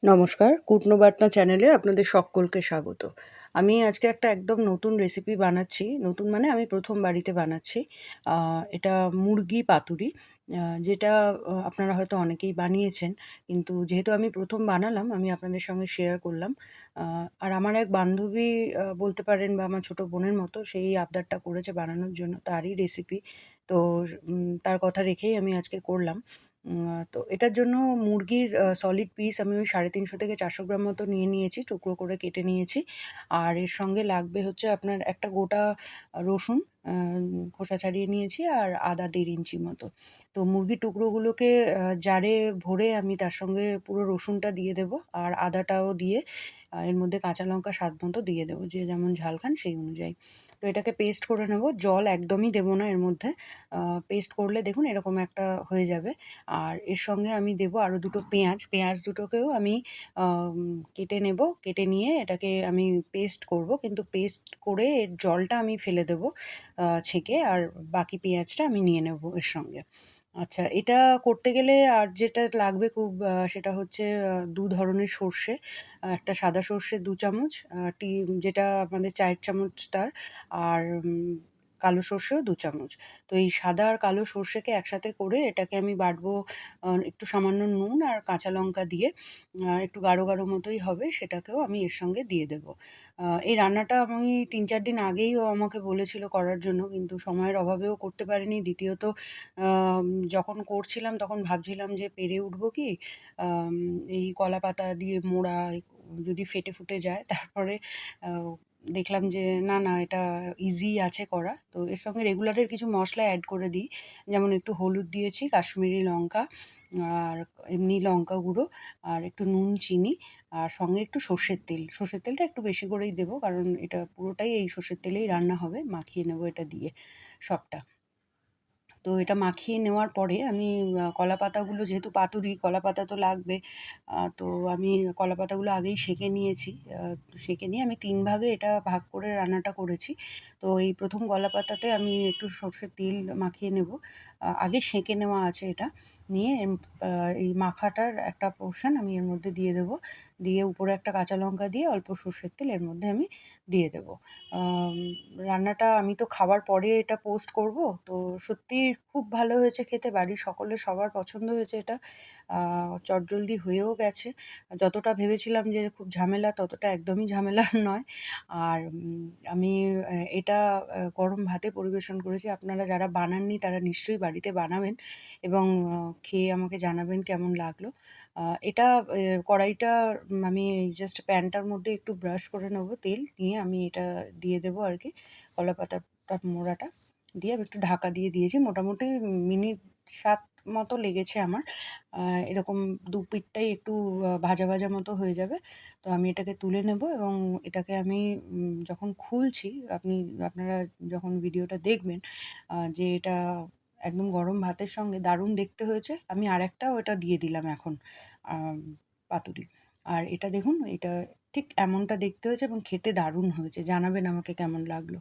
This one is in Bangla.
নমস্কার, কুটনো বাটনা চ্যানেলে আপনাদের সকলকে স্বাগত। আমি আজকে একটা একদম নতুন রেসিপি বানাচ্ছি। নতুন মানে আমি ১ম বাড়িতে বানাচ্ছি। আ এটা মুরগি পাতুরি। যেটা আপনারা হয়তো অনেকেই বানিয়েছেন। কিন্তু যেহেতু আমি ১ম বানালাম, আমি আপনাদের সঙ্গে শেয়ার করলাম। আ আর আমার এক বান্ধবী বলতে পারেন বা আমার ছোট বোনের মতো সেই আবদারটা করেছে বানানোর জন্য। তারই রেসিপি। তো তার কথা রেখেই আমি আজকে করলাম। তো এটার জন্য মুরগির সলিড পিস আমি ওই ৩৫০ থেকে ৪০০ গ্রাম মতো নিয়ে নিয়েছি, টুকরো করে কেটে নিয়েছি। আর এর সঙ্গে লাগবে হচ্ছে আপনার একটা গোটা রসুন আ খোসা ছাড়িয়ে নিয়েছি আর আদা ১.৫ ইঞ্চি মতো। তো মুরগির টুকরোগুলোকে জারে ভরে আমি তার সঙ্গে পুরো রসুনটা দিয়ে দেবো আর আদাটাও দিয়ে এর মধ্যে কাঁচা লঙ্কা স্বাদ মতো দিয়ে দেবো। যে যেমন ঝাল খান সেই অনুযায়ী। তো এটাকে পেস্ট করে নেবো। জল একদমই দেবো না এর মধ্যে। পেস্ট করলে দেখুন এরকম একটা হয়ে যাবে। আর এর সঙ্গে আমি দেবো আরও দুটো পেঁয়াজ। পেঁয়াজ দুটোকেও আমি কেটে নেবো। কেটে নিয়ে এটাকে আমি পেস্ট করবো। কিন্তু পেস্ট করে এর জলটা আমি ফেলে দেবো ছেঁকে। আর বাকি পেঁয়াজটা আমি নিয়ে নেবো এর সঙ্গে। আচ্ছা, এটা করতে গেলে আর যেটা লাগবে খুব সেটা হচ্ছে ২ ধরনের সর্ষে। একটা সাদা সর্ষে ২ চামচ, যেটা আমাদের চায়ের চামচ তার। আর কালো সর্ষেও ২ চামচ। তো এই সাদা আর কালো সর্ষেকে একসাথে করে এটাকে আমি বাটবো একটু সামান্য নুন আর কাঁচা লঙ্কা দিয়ে। একটু গাঢ়, গাঢ় মতোই হবে, সেটাকেও আমি এর সঙ্গে দিয়ে দেবো। এই রান্নাটা আমি ৩-৪ দিন আগেই ও আমাকে বলেছিল করার জন্য, কিন্তু সময়ের অভাবেও করতে পারিনি। দ্বিতীয়ত যখন করছিলাম তখন ভাবছিলাম যে পেরে উঠবো কি? আম এই কলাপাতা দিয়ে মোড়া যদি ফেটে-ফুটে যায়। তারপরে আ দেখলাম যে না, না, এটা ইজি আছে করা। তো এর সঙ্গে রেগুলারের কিছু মসলা এড করে দিই। যেমন একটু হলুদ দিয়েছি, কাশ্মীরি লঙ্কা, আর এমনি লঙ্কা গুঁড়ো, আর একটু নুন, চিনি, আর সঙ্গে একটু সর্ষের তেল। সর্ষের তেলটা একটু বেশি করেই দেবো, কারণ এটা পুরোটাই এই সর্ষের তেলেই রান্না হবে। মাখিয়ে নেবো এটা দিয়ে সবটা। তো এটা মাখিয়ে নেওয়ার পরে আমি কলাপাতাগুলো, যেহেতু পাতুরি কলাপাতা তো লাগবে। তো আমি কলাপাতাগুলো আগেই সেঁকে নিয়েছি। সেঁকে নিয়ে আমি ৩ ভাগে এটা ভাগ করে রান্নাটা করেছি। তো এই ১ম কলাপাতাতে আমি একটু সর্ষের তেল মাখিয়ে নেব। আগে সেঁকে নেওয়া আছে এটা। নিয়ে আ এই মাখাটার একটা পোরশন আমি এর মধ্যে দিয়ে দেবো। দিয়ে উপরে একটা কাঁচা লঙ্কা দিয়ে অল্প সর্ষের তেল এর মধ্যে আমি দিয়ে দেবো। আম রান্নাটা আমি তো খাওয়ার পরে এটা পোস্ট করব। তো সত্যিই খুব ভালো হয়েছে খেতে। বাড়ির সকলের সবার পছন্দ হয়েছে এটা। আ চটজলদি হয়েও গেছে। যতটা ভেবেছিলাম যে খুব ঝামেলা, ততটা একদমই ঝামেলার নয়। আর আমি এটা গরম ভাতে পরিবেশন করেছি। আপনারা যারা বানাননি তারা নিশ্চয়ই বাড়িতে বানাবেন এবং খেয়ে আমাকে জানাবেন কেমন লাগলো। এটা কড়াইটা আমি জাস্ট প্যানটার মধ্যে একটু ব্রাশ করে নেবো তেল। নিয়ে আমি এটা দিয়ে দেবো আরকি। কলাপাতাটা মোড়াটা দিয়ে আমি একটু ঢাকা দিয়ে দিয়েছি। মোটামুটি মিনিট ৭ মতো লেগেছে আমার। আ এরকম দুপিঠটাই একটু ভাজা, ভাজা মতো হয়ে যাবে। তো আমি এটাকে তুলে নেবো এবং এটাকে আমি যখন খুলছি, আপনারা যখন ভিডিওটা দেখবেন যে এটা একদম গরম ভাতের সঙ্গে দারুণ দেখতে হয়েছে। আমি আরেকটাও এটা দিয়ে দিলাম এখন আম পাতুরি। আর এটা দেখুন, এটা ঠিক এমনটা দেখতে হয়েছে এবং খেতে দারুণ হয়েছে। জানাবেন আমাকে কেমন লাগলো।